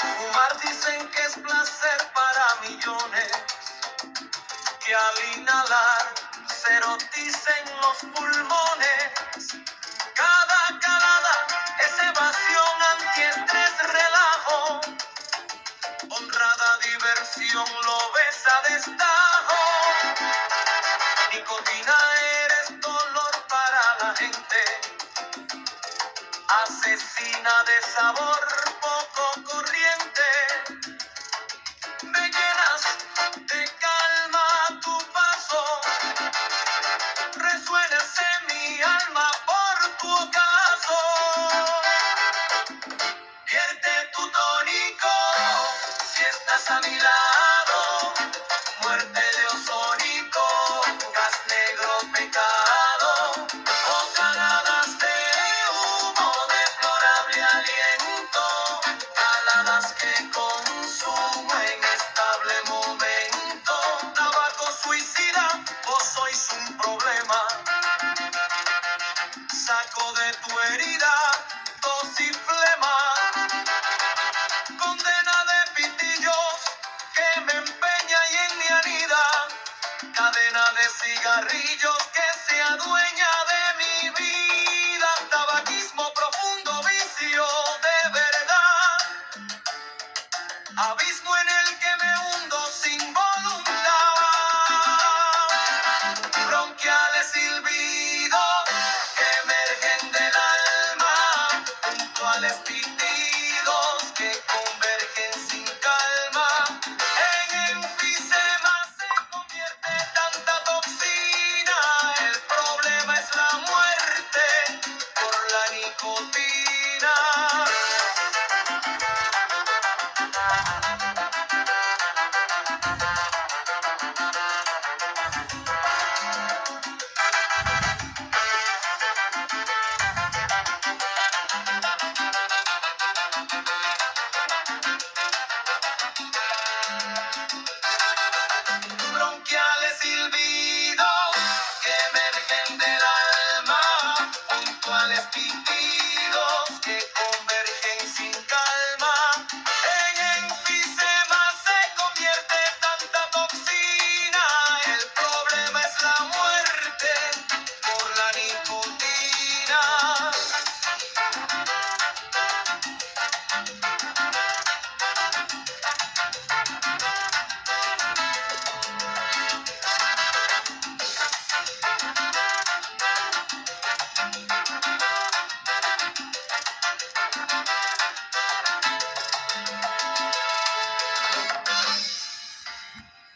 Fumar dicen que es placer para millones, que al inhalar se eroticen los pulmones. Cada calada es evasión, antiestrés, relajo, honrada diversión, lo ves a destajo. Nicotina eres dolor para la gente, asesina de sabor poco corriente. Me llenas de calma tu paso, resuenas en mi alma por tu ocaso. Vierte tu tónico si estás a mi lado, muerte de ozónico, gas negro pecado, o caladas de humo, deplorable aliento, caladas que consumo en estable momento. Tabaco suicida, vos sois un problema, saco de tu herida tos y flema, condena de pitillos que me empeña y en mi anida, cadena de cigarrillos que se adueña de mi vida, tabaquismo profundo, vicio de verdad, abismo en el que me hundo sin voluntad, bronquiales silbidos que emergen del alma, puntuales pitidos que convergen sin calma, en enfisema se convierte tanta toxina, el problema es la muerte por la nicotina. Bronquiales silbidos que emergen del alma, puntuales pitidos